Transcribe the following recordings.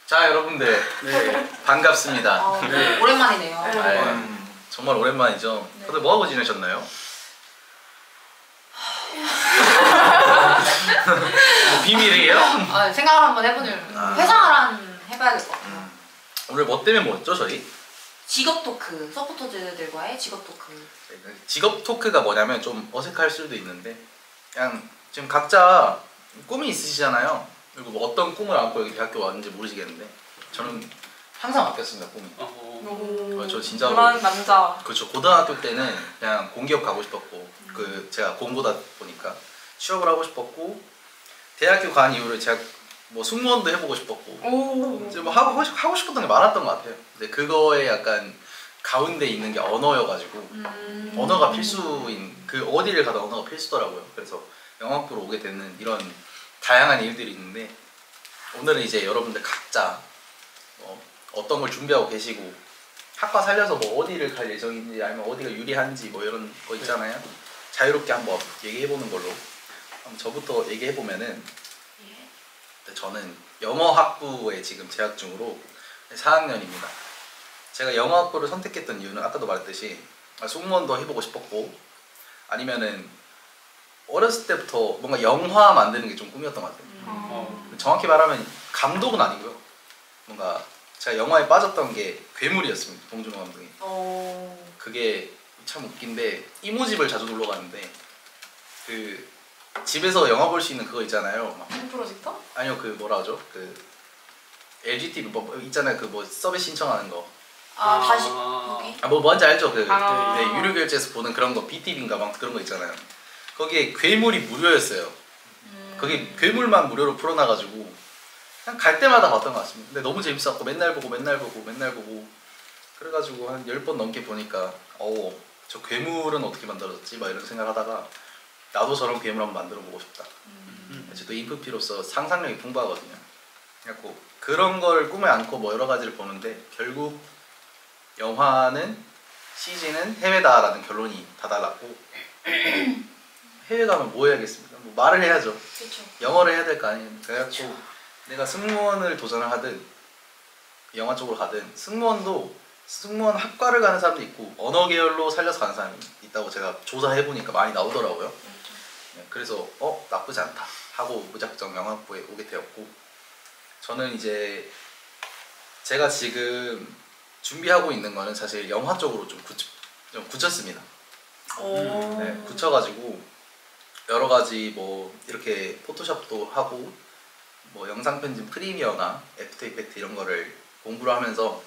자 여러분들 네, 반갑습니다. 네. 오랜만이네요. 정말 오랜만이죠. 네. 다들 뭐하고 지내셨나요? 뭐 비밀이에요? 생각을 한번 해보는 회상을 해봐야 될 것 같아요. 오늘 뭐 때문에 모였죠 저희? 직업 토크, 서포터즈들과의 직업 토크. 직업 토크가 뭐냐면 좀 어색할 수도 있는데 그냥 지금 각자 꿈이 있으시잖아요. 그리고 뭐 어떤 꿈을 안고 여기 대학교 왔는지 모르시겠는데 저는 항상 바뀌었습니다 꿈이. 저 진짜로 그런 남자. 그렇죠. 고등학교 때는 그냥 공기업 가고 싶었고 제가 공고다 보니까 취업을 하고 싶었고 대학교 간 이후로 제가 뭐 승무원도 해보고 싶었고 이제 뭐 하고 싶었던 게 많았던 것 같아요. 근데 그거에 약간 가운데 있는 게 언어여가지고 언어가 필수인 그 어디를 가도 언어가 필수더라고요. 그래서 영어학부로 오게 되는 이런 다양한 일들이 있는데 오늘은 이제 여러분들 각자 어떤 걸 준비하고 계시고 학과 살려서 뭐 어디를 갈 예정인지 아니면 어디가 유리한지 뭐 이런 거 있잖아요. 자유롭게 한번 얘기해보는 걸로. 한번 저부터 얘기해보면은 저는 영어학부에 지금 재학 중으로 4학년입니다. 제가 영어학부를 선택했던 이유는 아까도 말했듯이 승무원도 해보고 싶었고 아니면은 어렸을 때부터 뭔가 영화 만드는 게 좀 꿈이었던 것 같아요. 정확히 말하면 감독은 아니고요. 뭔가 제가 영화에 빠졌던 게 괴물이었습니다. 봉준호 감독이. 그게 참 웃긴데 이모집을 자주 놀러 가는데 그 집에서 영화 볼 수 있는 그거 있잖아요. 홈 프로젝터? 아니요 그 뭐라 하죠? 그 LGTV 뭐 있잖아요. 그 뭐 서비스 신청하는 거. 다시 여기? 뭐 뭔지 알죠? 그 네, 유료 결제에서 보는 그런 거 BTV인가 막 그런 거 있잖아요. 거기에 괴물이 무료였어요. 거기 괴물만 무료로 풀어놔가지고 그냥 갈 때마다 봤던 것 같습니다. 근데 너무 재밌었고 맨날 보고 그래가지고 한 10번 넘게 보니까 저 괴물은 어떻게 만들어졌지? 막 이런 생각을 하다가 나도 저런 괴물 한번 만들어 보고 싶다. 저도 인프피로서 상상력이 풍부하거든요. 그래갖고 그런 걸 꿈에 안고 뭐 여러 가지를 보는데 결국 영화는 CG는 해외다라는 결론이 다달랐고 해외 가면 뭐 해야겠습니까? 뭐 말을 해야죠. 그쵸. 영어를 해야 될 거 아니에요. 그래갖고 내가 승무원을 도전을 하든 영화 쪽으로 가든 승무원 학과를 가는 사람도 있고 언어 계열로 살려서 가는 사람이 있다고 제가 조사해보니까 많이 나오더라고요. 네, 그래서 나쁘지 않다 하고 무작정 영화학부에 오게 되었고 저는 이제 제가 지금 준비하고 있는 거는 사실 영화 쪽으로 좀 굳혔습니다. 네, 굳혀가지고 여러 가지 뭐 이렇게 포토샵도 하고 뭐 영상 편집 프리미어나 애프터 이펙트 이런 거를 공부를 하면서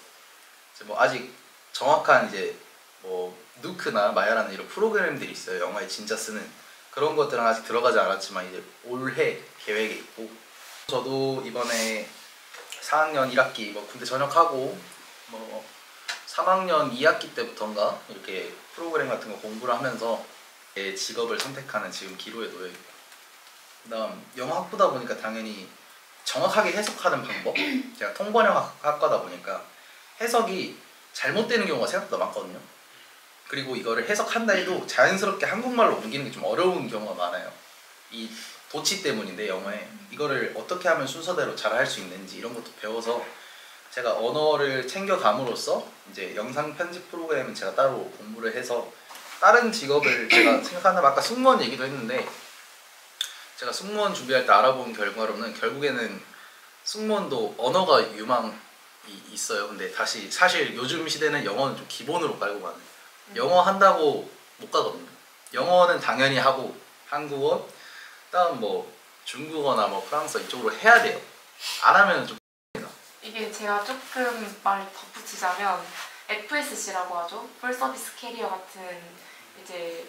이제 뭐 아직 정확한 이제 뭐 누크나 마야라는 이런 프로그램들이 있어요. 영화에 진짜 쓰는 그런 것들은 아직 들어가지 않았지만 이제 올해 계획에 있고 저도 이번에 4학년 1학기 뭐 군대 전역하고 뭐 3학년 2학기 때부터인가 이렇게 프로그램 같은 거 공부를 하면서 제 직업을 선택하는 지금 기로에 놓여 있고 그다음 영어학부다 보니까 당연히 정확하게 해석하는 방법 제가 통번역학과다 보니까 해석이 잘못되는 경우가 생각보다 많거든요. 그리고 이거를 해석한다 해도 자연스럽게 한국말로 옮기는 게 좀 어려운 경우가 많아요. 이 도치 때문인데 영어에 이거를 어떻게 하면 순서대로 잘 할 수 있는지 이런 것도 배워서 제가 언어를 챙겨감으로써 이제 영상 편집 프로그램은 제가 따로 공부를 해서 다른 직업을 제가 생각한다면 아까 승무원 얘기도 했는데 제가 승무원 준비할 때 알아본 결과로는 결국에는 승무원도 언어가 유망이 있어요. 근데 다시 사실 요즘 시대는 영어는 좀 기본으로 깔고 가는 영어 한다고 못 가거든요. 영어는 당연히 하고 한국어 그다음 뭐 중국어나 뭐 프랑스어 이쪽으로 해야 돼요. 안 하면 좀 이게 제가 조금 말 덧붙이자면 FSC라고 하죠. 풀 서비스 캐리어 같은 이제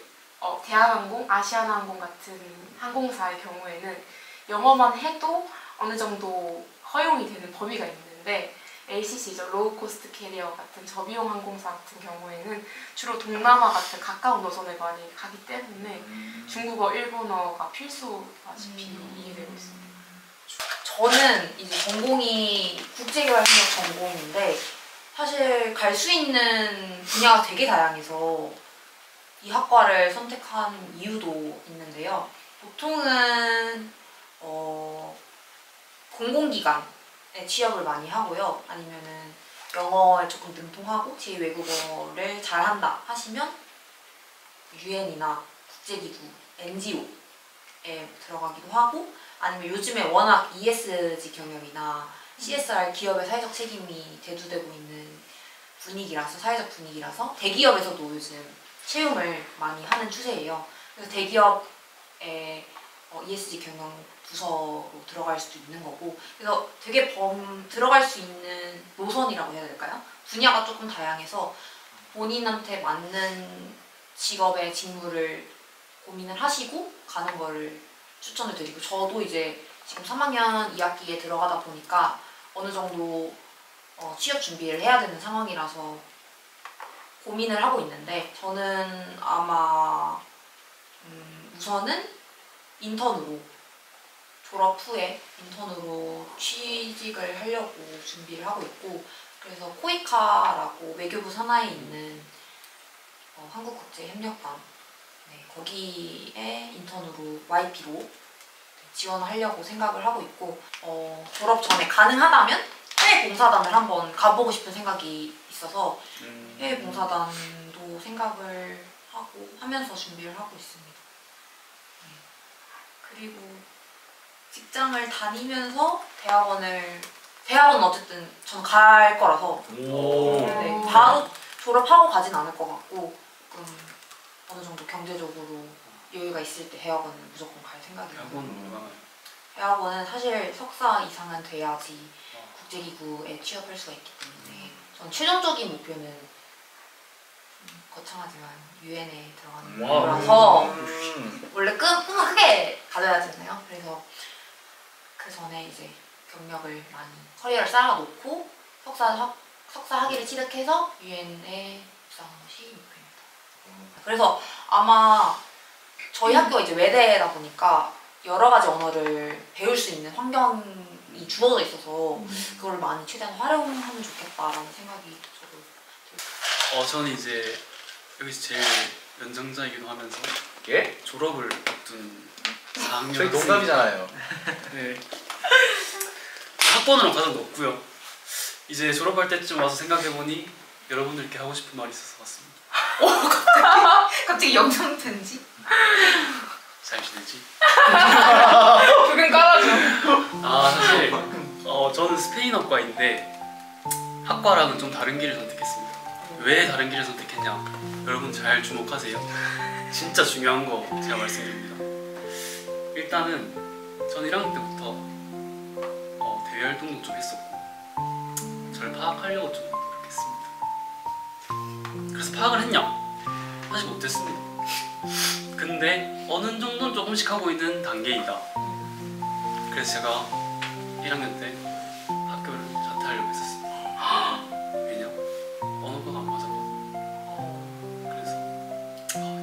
대한항공, 아시아나항공 같은 항공사의 경우에는 영어만 해도 어느 정도 허용이 되는 범위가 있는데 LCC죠. 로우 코스트 캐리어 같은 저비용 항공사 같은 경우에는 주로 동남아 같은 가까운 노선을 많이 가기 때문에 중국어, 일본어가 필수다시피 이해되고 있습니다. 저는 이제 전공이 국제개발협력 전공인데 사실 갈 수 있는 분야가 되게 다양해서 이 학과를 선택한 이유도 있는데요. 보통은 공공기관 취업을 많이 하고요. 아니면은 영어에 조금 능통하고 제2외국어를 잘한다 하시면 UN이나 국제기구, NGO에 들어가기도 하고, 아니면 요즘에 워낙 ESG 경영이나 CSR 기업의 사회적 책임이 대두되고 있는 분위기라서, 사회적 분위기라서 대기업에서도 요즘 채용을 많이 하는 추세예요. 그래서 대기업의 ESG 경영 부서로 들어갈 수도 있는 거고, 그래서 되게 들어갈 수 있는 노선이라고 해야 될까요? 분야가 조금 다양해서 본인한테 맞는 직업의 직무를 고민을 하시고 가는 거를 추천을 드리고, 저도 이제 지금 3학년 2학기에 들어가다 보니까 어느 정도 취업 준비를 해야 되는 상황이라서 고민을 하고 있는데, 저는 아마 우선은 인턴으로, 졸업 후에 인턴으로 취직을 하려고 준비를 하고 있고, 그래서 코이카라고 외교부 산하에 있는 한국국제협력단, 네, 거기에 인턴으로 YP로 지원을 하려고 생각을 하고 있고, 졸업 전에 가능하다면 해외 봉사단을 한번 가보고 싶은 생각이 있어서 해외 봉사단도 생각을 하고 하면서 준비를 하고 있습니다. 네. 그리고 직장을 다니면서 대학원은 어쨌든 전 갈 거라서 네, 바로 졸업하고 가진 않을 것 같고, 조금 어느 정도 경제적으로 여유가 있을 때 대학원은 무조건 갈 생각이라서. 대학원은 사실 석사 이상은 돼야지 국제기구에 취업할 수가 있기 때문에 전 최종적인 목표는 거창하지만 UN에 들어가는 거라서 원래 꿈은 크게 가져야 되잖아요. 그래서 그 전에 이제 경력을 많이 커리어를 쌓아놓고 석사 학위를 취득해서 UN에 입사하는 것이 목표입니다. 그래서 아마 저희 학교가 이제 외대다 보니까 여러 가지 언어를 배울 수 있는 환경이 주어져 있어서 그걸 많이 최대한 활용하면 좋겠다라는 생각이 저도 들어요. 저는 이제 여기서 제일 연장자이기도 하면서 예? 졸업을 앞둔 4학년 저희 동갑이잖아요. 네. 학번으로 가정도 없고요. 이제 졸업할 때쯤 와서 생각해보니 여러분들께 하고 싶은 말이 있어서 왔습니다. 갑자기 영상 편지? 잘 지내지? 조금 깔아줘. 사실 저는 스페인어과인데 학과랑은 좀 다른 길을 선택했습니다. 왜 다른 길을 선택했냐? 여러분 잘 주목하세요. 진짜 중요한 거 제가 말씀드립니다. 일단은 전 1학년 때부터 대외 활동도 좀 했었고 저를 파악하려고 좀 노력했습니다. 그래서 파악을 했냐? 사실 못했습니다. 근데 어느 정도는 조금씩 하고 있는 단계이다. 그래서 제가 1학년 때 학교를 자퇴하려고 했었습니다. 왜냐? 언어가 안 맞아가지고. 그래서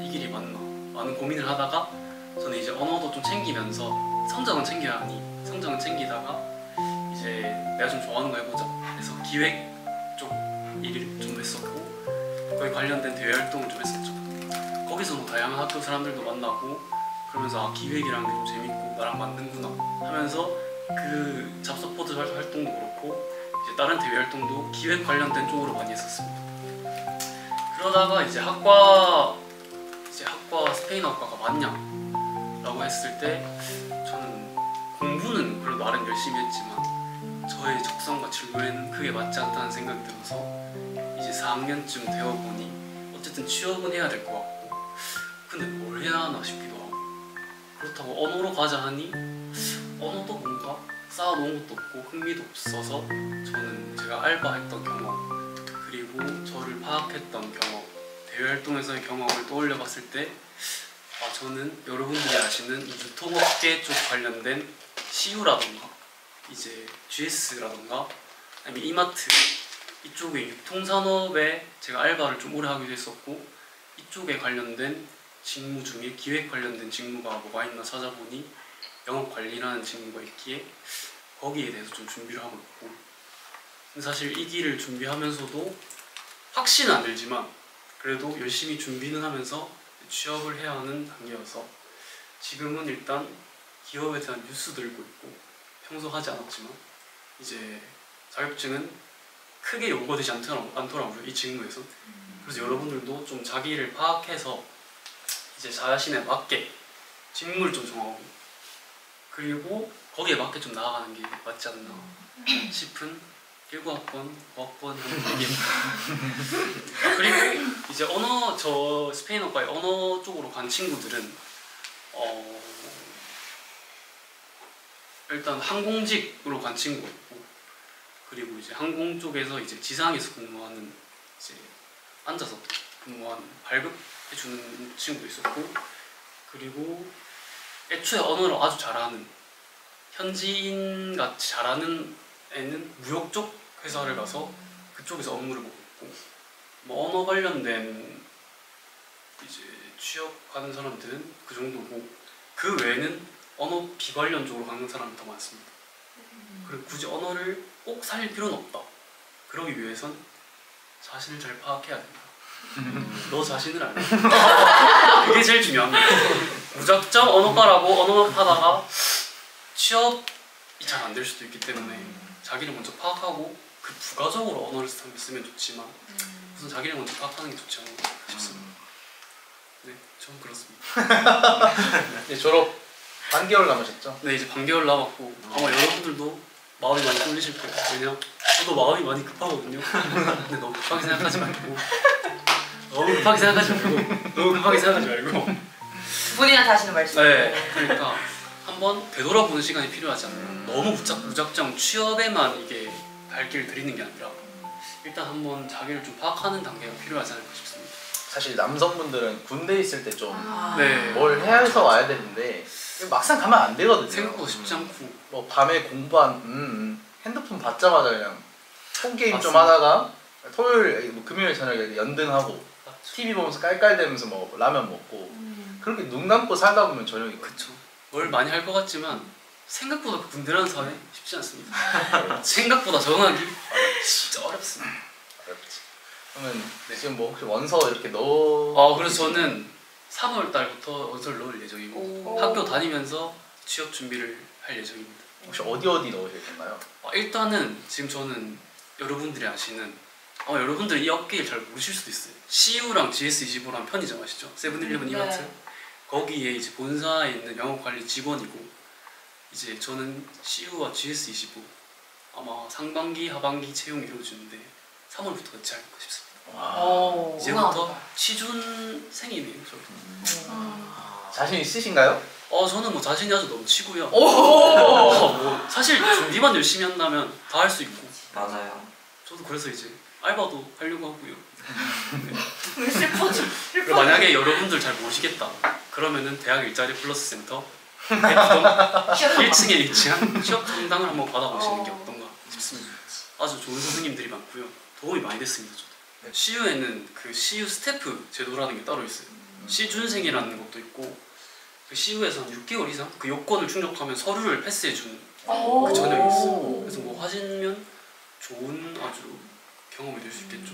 이 길이 맞나? 많은 고민을 하다가 저는 이제 언어도 좀 챙기면서 성적은 챙겨야 하니 성적은 챙기다가 이제 내가 좀 좋아하는 거 해보자. 그래서 기획 쪽 일을 좀 했었고 거기 관련된 대외 활동을 좀 했었죠. 거기서 뭐 다양한 학교 사람들도 만나고 그러면서 기획이라는 게 좀 재밌고 나랑 맞는구나 하면서 그 잡서포트 활동도 그렇고 이제 다른 대외 활동도 기획 관련된 쪽으로 많이 했었습니다. 그러다가 이제 학과 스페인어과가 맞냐? 라고 했을 때 저는 공부는 그래도 나름 열심히 했지만 저의 적성과 진로에는 크게 맞지 않다는 생각이 들어서 이제 4학년쯤 되어보니 어쨌든 취업은 해야 될 것 같고 근데 뭘 해야 하나 싶기도 하고 그렇다고 언어로 가자 하니 언어도 뭔가 쌓아놓은 것도 없고 흥미도 없어서 저는 제가 알바했던 경험 그리고 저를 파악했던 경험 대외 활동에서의 경험을 떠올려 봤을 때 저는 여러분들이 아시는 유통업계 쪽 관련된 CU라던가 이제 GS라던가 아니면 이마트 이쪽의 유통산업에 제가 알바를 좀 오래 하기도 했었고 이쪽에 관련된 직무 중에 기획 관련된 직무가 뭐가 있나 찾아보니 영업관리라는 직무가 있기에 거기에 대해서 좀 준비를 하고 있고 근데 사실 이 길을 준비하면서도 확신은 안 들지만 그래도 열심히 준비는 하면서 취업을 해야 하는 단계여서 지금은 일단 기업에 대한 뉴스도 읽고 있고 평소 하지 않았지만 이제 자격증은 크게 요구되지 않더라고요. 이 직무에서. 그래서 여러분들도 좀 자기를 파악해서 이제 자신에 맞게 직무를 좀 정하고 그리고 거기에 맞게 좀 나아가는 게 맞지 않나 싶은 19학번, 5학번 얘기입니다. 그리고 이제 저 스페인어과의 언어 쪽으로 간 친구들은 일단 항공직으로 간 친구가 있고 그리고 이제 항공 쪽에서 이제 지상에서 근무하는 이제 앉아서 근무하는 발급해주는 친구도 있었고 그리고 애초에 언어를 아주 잘하는 현지인 같이 잘하는 애는 무역 쪽 회사를 가서 그쪽에서 업무를 보고 있고 뭐 언어 관련된 이제 취업하는 사람들은 그 정도고 그 외에는 언어 비관련 쪽으로 가는 사람이 더 많습니다. 그리고 굳이 언어를 꼭 살릴 필요는 없다. 그러기 위해선 자신을 잘 파악해야 된다. 너 자신을 알아. 그게 제일 중요합니다. 무작정 언어과라고 언어만 파다가 취업이 잘 안 될 수도 있기 때문에 자기를 먼저 파악하고 그 부가적으로 언어를 쓰면 좋지만 우선 자기를 먼저 파악하는 게 좋지 않나 싶습니다. 네, 저는 그렇습니다. 이제 졸업 반개월 남으셨죠? 네, 이제 반개월 남았고 아마 여러분들도 마음이 많이 쏠리실 거예요. 왜냐? 저도 마음이 많이 급하거든요. 근데 너무 급하게 생각하지 말고 너무 급하게 생각하지 말고 본인한테 하시는 말씀. 네, 그러니까 한번 되돌아보는 시간이 필요하지 않나요? 너무 무작정 취업에만 이게 발길을 들이는 게 아니라 일단 한번 자기를 좀 파악하는 단계가 필요하지 않을까 싶습니다. 사실 남성분들은 군대 있을 때 좀 뭘 네. 해야 해서 와야 되는데 막상 가면 안 되거든요. 생각보다 쉽지 않고 뭐 밤에 공부한 핸드폰 받자마자 그냥 폰 게임 좀 맞습니다. 하다가 토요일 뭐 금요일 저녁에 연등하고 TV 보면서 깔깔대면서 뭐 라면 먹고 그렇게 눈 감고 살다 보면 저녁이 그쵸. 뭘 많이 할 것 같지만 생각보다 군대라는 사회 쉽지 않습니다. 생각보다 적응하기 진짜 어렵습니다. 어렵지. 그러면 지금 뭐 혹시 원서 이렇게 넣어? 그래서 저는 3월 달부터 원서를 넣을 예정이고 오. 학교 다니면서 취업 준비를 할 예정입니다. 혹시 어디 넣으실 건가요? 일단은 지금 저는 여러분들이 아시는 여러분들 이 업계를 잘 모르실 수도 있어요. CU랑 GS25랑 편의점 아시죠? 세븐일레븐 이마트. 거기에 이제 본사에 있는 영업관리 직원이고 이제 저는 CU와 GS25 아마 상반기 하반기 채용이 이루어지는데 3월부터 같이 할까 싶습니다. 오, 이제부터 우와. 취준생이네요. 저. 자신 있으신가요? 저는 뭐 자신이 아주 넘치고요. 오. 뭐 사실 준비만 열심히 한다면 다 할 수 있고. 맞아요. 저도 그래서 이제 알바도 하려고 하고요. 슬퍼져. 그리고 만약에 여러분들 잘 모르시겠다 그러면은 대학 일자리 플러스 센터 대구동 1층에 위치한 취업 상담을 한번 받아보시는 게 어떤가 싶습니다. 아주 좋은 선생님들이 많고요. 도움이 많이 됐습니다. 저도. CU에는 그 CU 스태프 제도라는 게 따로 있어요. 시준생이라는 것도 있고 그 CU에서는 6개월 이상 그 요건을 충족하면 서류를 패스해주는 그 전형이 있어요. 그래서 뭐 하시면 좋은 아주 경험이 될 수 있겠죠.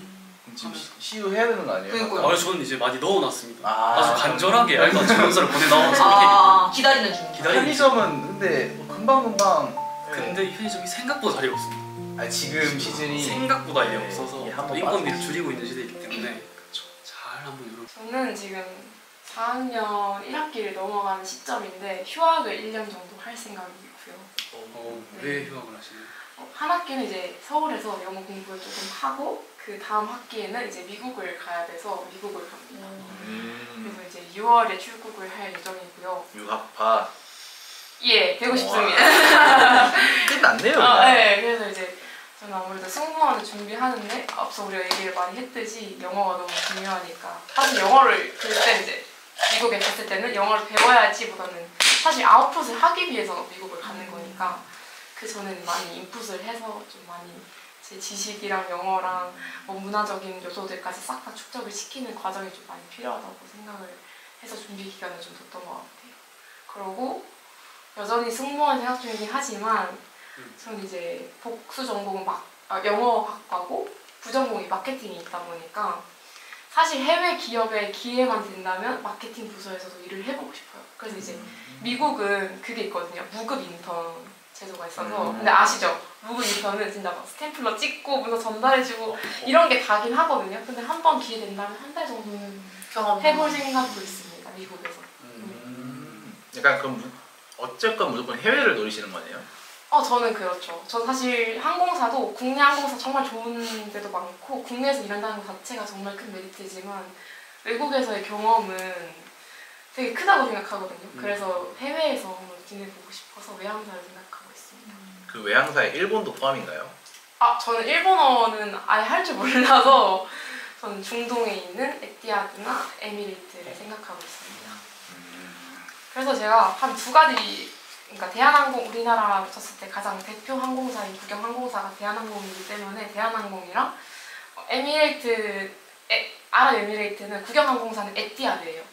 지금 CU 해야 되는 거 아니에요? 그러니까요. 저는 이제 많이 넣어놨습니다. 아, 아주 간절하게 알바 증명서를 보내놔서 기다리는 중. 기다리는 편의점은 근데 뭐 금방금방 근데 이 편의점이 생각보다 자리가 없습니다. 지금 시즌이 생각보다 네, 없어서 이게 한번 인건비를 빠지지. 줄이고 있는 시대이기 때문에 잘 한번 열어. 저는 지금 4학년 1학기를 넘어가는 시점인데 휴학을 1년 정도 할 생각이고요. 왜 휴학을 하시나요? 한 학기는 이제 서울에서 영어 공부를 조금 하고 그 다음 학기에는 이제 미국을 가야 돼서 미국을 갑니다. 그래서 이제 6월에 출국을 할 예정이고요. 유학파 예, 되고 싶습니다. 끝났네요. 네, 그래서 이제 저는 아무래도 승무원을 준비하는데 앞서 우리가 얘기를 많이 했듯이 영어가 너무 중요하니까 사실 영어를 그때 이제 미국에 갔을 때는 영어를 배워야지보다는 사실 아웃풋을 하기 위해서 미국을 가는 거니까 그 전에는 많이 인풋을 해서 좀 많이 제 지식이랑 영어랑 뭐 문화적인 요소들까지 싹 다 축적을 시키는 과정이 좀 많이 필요하다고 생각을 해서 준비 기간을 좀 뒀던 것 같아요. 그리고 여전히 승무원 생각 중이긴 하지만 저는 이제 복수 전공은 영어학과고 부전공이 마케팅이 있다 보니까 사실 해외 기업에 기회만 된다면 마케팅 부서에서도 일을 해보고 싶어요. 그래서 이제 미국은 그게 있거든요. 무급 인턴 제도가 있어서 근데 아시죠? 무급 인턴은 진짜 막 스탬플러 찍고 문서 전달해주고 이런 게 다긴 하거든요. 근데 한 번 기회 된다면 한 달 정도는 해볼 생각도 있습니다. 미국에서. 약간 그럼 어쨌건 무조건 해외를 노리시는 거네요? 저는 그렇죠. 전 사실 항공사도 국내 항공사 정말 좋은 데도 많고 국내에서 일한다는 것 자체가 정말 큰 메리트지만 외국에서의 경험은 되게 크다고 생각하거든요. 그래서 해외에서 한번 지내보고 싶어서 외항사를 생각하고 있습니다. 그 외항사에 일본도 포함인가요? 저는 일본어는 아예 할 줄 몰라서 저는 중동에 있는 에티하드나 에미레이트를 생각하고 있습니다. 그래서 제가 한 두 가지, 그러니까 대한항공, 우리나라 쳤을 때 가장 대표 항공사인 국영 항공사가 대한항공이기 때문에 대한항공이랑 아랍에미레이트는 국영 항공사는 에티하드예요.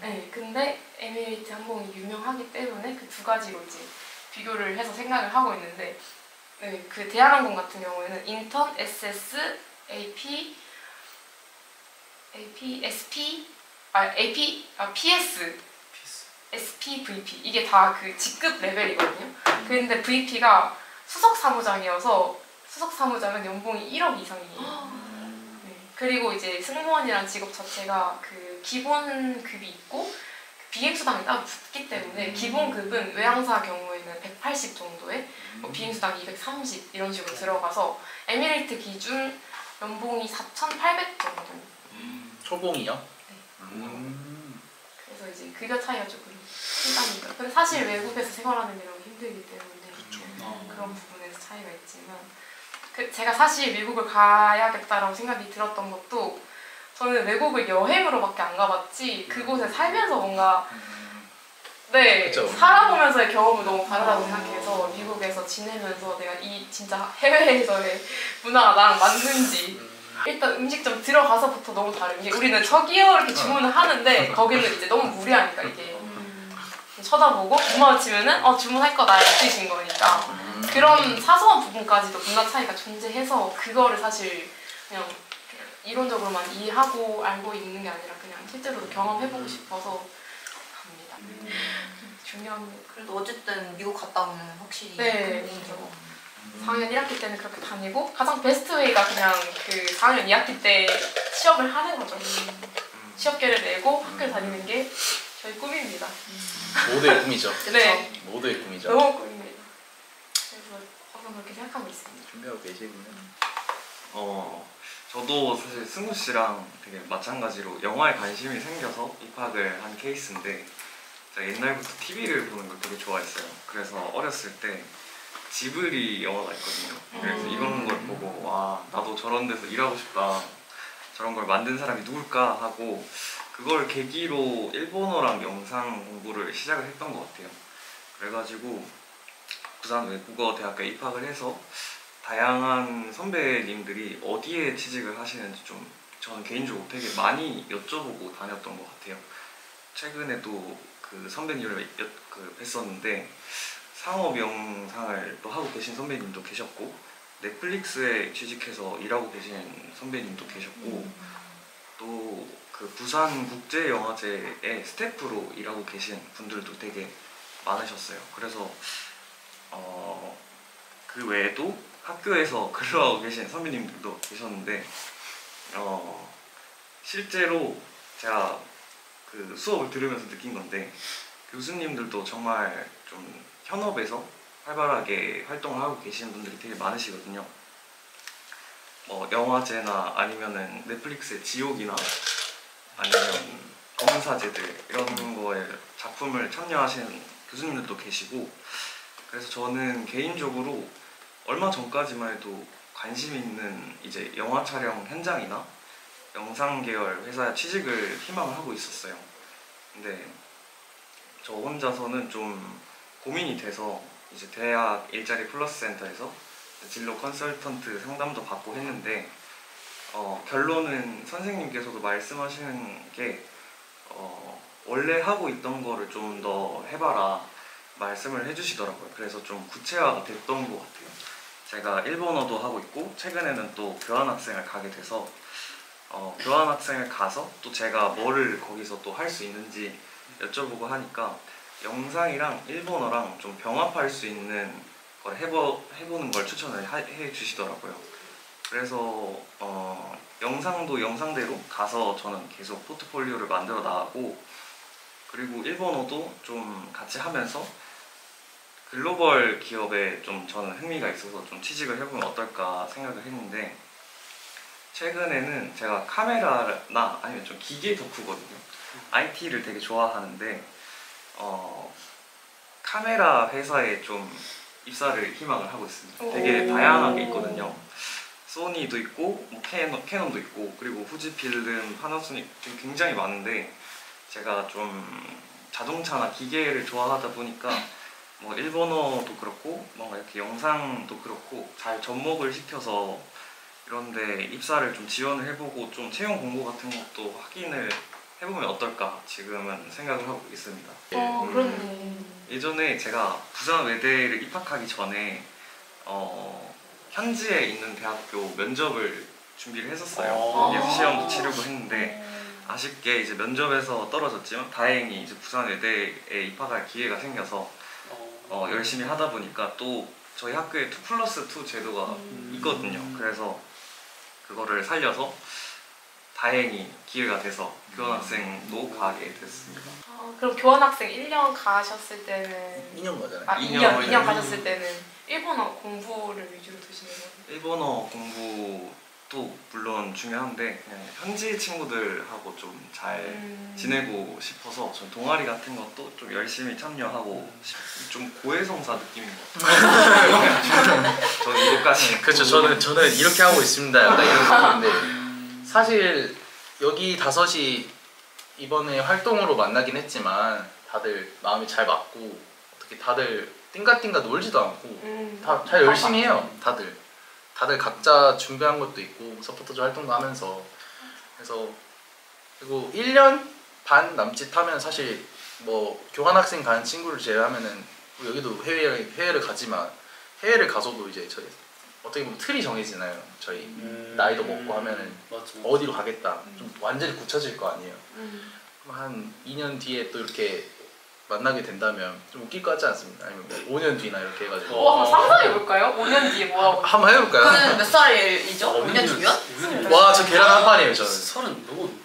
네, 근데 에미레이트 항공이 유명하기 때문에 그 두 가지로 이제 비교를 해서 생각을 하고 있는데, 네, 그 대한항공 같은 경우에는 인턴, SS, AP, PS, SP, VP 이게 다 그 직급 레벨이거든요. 근데 VP가 수석 사무장이어서 수석 사무장은 연봉이 1억 이상이에요. 네. 그리고 이제 승무원이라는 직업 자체가 그 기본급이 있고 비행수당이 따로 붙기 때문에 기본급은 외항사 경우에는 180 정도에 비행수당 230 이런 식으로 들어가서 에미레이트 기준 연봉이 4,800 정도. 초봉이요? 네. 그래서 이제 급여 차이가 조금 크다니까. 근데 사실 외국에서 생활하는 게 너무 힘들기 때문에 그런 부분에서 차이가 있지만 제가 사실 미국을 가야겠다라고 생각이 들었던 것도 저는 외국을 여행으로밖에 안 가봤지 그곳에 살면서 뭔가 그쵸. 살아보면서의 경험은 너무 다르다고 생각해서 미국에서 지내면서 내가 이 진짜 해외에서의 문화가 나랑 맞는지 일단 음식점 들어가서부터 너무 다른 게 우리는 저기요 이렇게 주문을 하는데 거기는 이제 너무 무리하니까 이게 쳐다보고 못 마주치면은 주문할 거다 이런 뜻인 거니까 그런 사소한 부분까지도 문화 차이가 존재해서 그거를 사실 그냥 이론적으로만 이해하고 알고 있는 게 아니라 그냥 실제로도 경험해보고 싶어서 갑니다. 중요한 그래도 어쨌든 미국 갔다 오면 확실히 네. 좋은 경험. 4학년 1학기 때는 그렇게 다니고 가장 베스트 웨이가 그냥 그 4학년 2학기 때 취업을 하는 거죠. 취업계를 내고 학교를 다니는 게 저희 꿈입니다. 모두의 꿈이죠. 네. 모두의 꿈이죠. 너무 꿈입니다. 그래서 항상 그렇게 생각하고 있습니다. 준비하고 계시군요. 저도 사실 승우 씨랑 되게 마찬가지로 영화에 관심이 생겨서 입학을 한 케이스인데 제가 옛날부터 TV를 보는 걸 되게 좋아했어요. 그래서 어렸을 때 지브리 영화가 있거든요. 그래서 이런 걸 보고 와 나도 저런 데서 일하고 싶다. 저런 걸 만든 사람이 누굴까 하고 그걸 계기로 일본어랑 영상 공부를 시작을 했던 것 같아요. 그래가지고 부산 외국어대학교에 입학을 해서 다양한 선배님들이 어디에 취직을 하시는지 좀 저는 개인적으로 되게 많이 여쭤보고 다녔던 것 같아요. 최근에도 그 선배님을 뵀었는데 상업 영상을 또 하고 계신 선배님도 계셨고 넷플릭스에 취직해서 일하고 계신 선배님도 계셨고 또 그 부산 국제영화제의 스태프로 일하고 계신 분들도 되게 많으셨어요. 그래서 그 외에도 학교에서 근로하고 계신 선배님들도 계셨는데 실제로 제가 그 수업을 들으면서 느낀 건데 교수님들도 정말 좀 현업에서 활발하게 활동을 하고 계시는 분들이 되게 많으시거든요. 영화제나 아니면은 넷플릭스의 지옥이나 아니면 검사제들 이런 거에 작품을 참여하시는 교수님들도 계시고 그래서 저는 개인적으로 얼마 전까지만 해도 관심 있는 이제 영화 촬영 현장이나 영상 계열 회사에 취직을 희망을 하고 있었어요. 근데 저 혼자서는 좀 고민이 돼서 이제 대학 일자리 플러스 센터에서 진로 컨설턴트 상담도 받고 했는데 결론은 선생님께서도 말씀하시는 게 원래 하고 있던 거를 좀 더 해봐라 말씀을 해주시더라고요. 그래서 좀 구체화가 됐던 것 같아요. 제가 일본어도 하고 있고 최근에는 또 교환학생을 가게 돼서 교환학생을 가서 또 제가 뭐를 거기서 또 할 수 있는지 여쭤보고 하니까 영상이랑 일본어랑 좀 병합할 수 있는 걸 해보는 걸 추천을 해주시더라고요. 그래서 영상도 영상대로 가서 저는 계속 포트폴리오를 만들어 나가고, 그리고 일본어도 좀 같이 하면서 글로벌 기업에 좀 저는 흥미가 있어서 좀 취직을 해보면 어떨까 생각을 했는데, 최근에는 제가 카메라나 아니면 좀 기계 덕후거든요. IT를 되게 좋아하는데 카메라 회사에 좀 입사를 희망을 하고 있습니다. 되게 다양하게 있거든요. 소니도 있고 뭐 캐논도 있고, 그리고 후지필름, 파나소닉 지금 굉장히 많은데, 제가 좀 자동차나 기계를 좋아하다 보니까 뭐 일본어도 그렇고 뭔가 이렇게 영상도 그렇고 잘 접목을 시켜서 이런데 입사를 좀 지원을 해보고 좀 채용 공고 같은 것도 확인을 해보면 어떨까 지금은 생각을 하고 있습니다. 그렇네. 예전에 제가 부산 외대를 입학하기 전에 현지에 있는 대학교 면접을 준비를 했었어요. 거기에서 시험도 치르고 했는데 아쉽게 이제 면접에서 떨어졌지만 다행히 이제 부산 외대에 입학할 기회가 생겨서 열심히 하다 보니까 또 저희 학교에 2+2 제도가 있거든요. 그래서 그거를 살려서 다행히 기회가 돼서 교환학생도 가게 됐습니다. 그럼 교환학생 1년 가셨을 때는 2년 거잖아요. 2년 가셨을 때는 일본어 공부를 위주로 두시는 거예요? 일본어 공부도 물론 중요한데 그냥 현지 친구들하고 좀 잘 지내고 싶어서 전 동아리 같은 것도 좀 열심히 참여하고 좀 고해성사 느낌인 것 같아요. 저는 이것까지. 그렇죠. 저는 이렇게 하고 있습니다. 약간 이런 느낌인데, 사실 여기 5이 이번에 활동으로 만나긴 했지만 다들 마음이 잘 맞고, 어떻게 다들 띵가띵가 놀지도 않고 다 잘 열심히 해요. 다들 각자 준비한 것도 있고 서포터즈 활동도 하면서. 그래서 그리고 1년 반 남짓 하면 사실 뭐 교환학생 가는 친구를 제외하면은 뭐 여기도 해외를 가지만, 해외를 가서도 이제 저희 어떻게 보면 틀이 정해지나요. 저희 나이도 먹고 하면은 맞죠. 어디로 가겠다 좀 완전히 굳혀질 거 아니에요. 그럼 한 2년 뒤에 또 이렇게 만나게 된다면 좀 웃길 것 같지 않습니까? 아니면 뭐 5년 뒤나 이렇게 해가지고 한번 상상해볼까요? 5년 뒤에 뭐하고 한번 해볼까요? 그는 몇 살이죠? 5년 뒤면? 와, 저 계란 한 판이에요. 저는 30 넘었는데?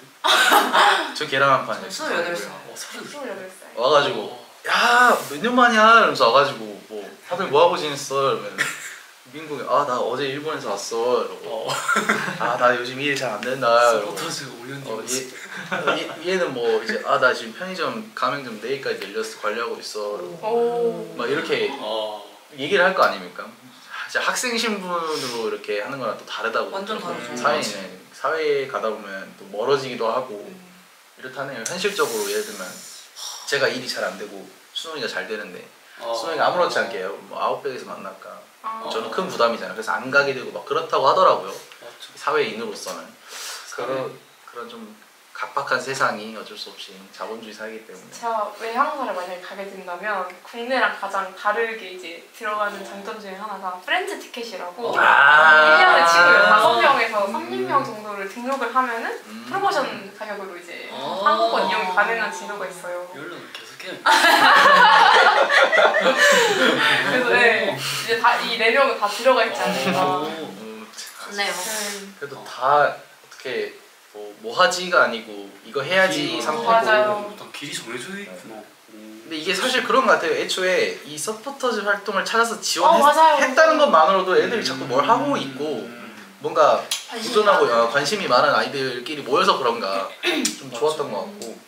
저 계란 한 판이에요. 28살. 28살. 와가지고 야, 몇 년 만이야? 이러면서 와가지고 뭐 다들 뭐하고 지냈어? 이러면 민국이 나 어제 일본에서 왔어. 이러고 나 요즘 일 잘 안 된다. 이러고 서포터즈 5년 뒤 얘는 뭐 이제 나 지금 편의점 가맹점 내일까지 열렸어 관리하고 있어. 이러고 막 이렇게 얘기를 할 거 아닙니까? 진짜 학생 신분으로 이렇게 하는 거랑 또 다르다고. 완전 다르죠. 사회에 가다 보면 또 멀어지기도 하고 이렇다네요. 현실적으로 예를 들면 제가 일이 잘 안 되고 수능이가 잘 되는데 수능이가 아무렇지 않게 뭐 아웃백에서 만날까, 저는 큰 부담이잖아요. 그래서 안 가게 되고 막 그렇다고 하더라고요. 사회인으로서는 그런 좀 각박한 세상이 어쩔 수 없이 자본주의 사회이기 때문에. 제가 외항사를 만약에 가게 된다면 국내랑 가장 다르게 이제 들어가는 장점 중에 하나가 프렌즈 티켓이라고 1년에 친구 5명에서 30명 정도를 등록을 하면은 프로모션 가격으로 이제 항공권 이용이 가능한 제도가 있어요. 연락을 계속해. 그래서 이제 이 4명은 다 들어가 있지 않을까. 좋네요. 그래도 다 어떻게 뭐 하지가 아니고 이거 해야지 상태고. 맞아요. 일단 길이 정해져 있구나. 근데 이게 사실 그런 것 같아요. 애초에 이 서포터즈 활동을 찾아서 맞아요. 지원했다는 것만으로도 애들이 자꾸 뭘 하고 있고 뭔가 도전하고 관심이 많은 아이들끼리 모여서 그런가 좀 좋았던 것 같고,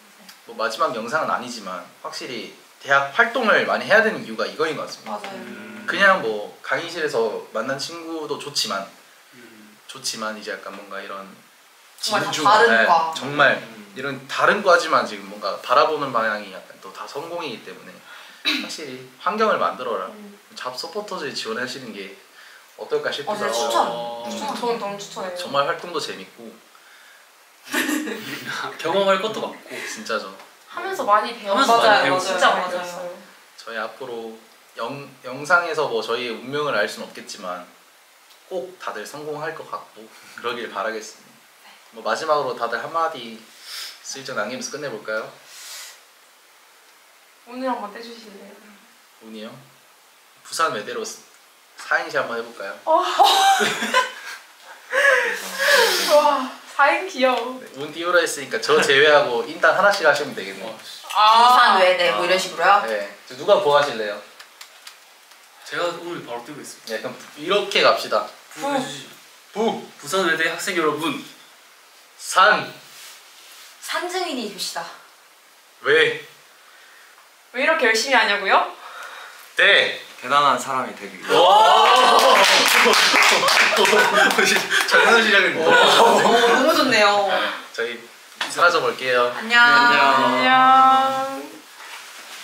뭐 마지막 영상은 아니지만 확실히 대학 활동을 많이 해야 되는 이유가 이거인 것 같습니다. 맞아요. 그냥 뭐 강의실에서 만난 친구도 좋지만 이제 약간 뭔가 이런 정말 진중, 다른 과. 정말 이런 다른 과지만 지금 뭔가 바라보는 방향이 약간 또 다 성공이기 때문에 확실히 환경을 만들어라. 잡 서포터즈에 지원하시는 게 어떨까 싶기도 네, 하고. 추천. 저는 너무 추천해요. 정말 활동도 재밌고 경험할 것도 많고. 진짜죠. 하면서 많이 배웠어요. 하면서 많이 배우고. 진짜 맞아요. 많이 배웠어요. 저희 앞으로 영상에서 뭐 저희의 운명을 알 수는 없겠지만 꼭 다들 성공할 것 같고 그러길 바라겠습니다. 뭐 마지막으로 다들 한마디 슬쩍 남기면서 끝내볼까요? 오늘 한번 떼주실래요? 운이요? 부산 외대로 4행시 한번 해볼까요? 와 4인 귀여워. 네, 운 띄우라 했으니까 저 제외하고 인당 하나씩 하시면 되겠네요. 부산 외대 뭐 이런 식으로요? 네, 저 누가 뭐 하실래요? 제가 오늘 바로 뜨고 있습니다. 네, 그럼 이렇게 갑시다. 부 해주시죠. 부, 부산 외대 학생 여러분, 산, 산증인이 됩시다. 외, 왜 이렇게 열심히 하냐고요? 대. 대단한 사람이 되기 위해 장난 시작했는데. 너무 좋네요. 저희 사라져 볼게요. 안녕. 안녕. 안녕.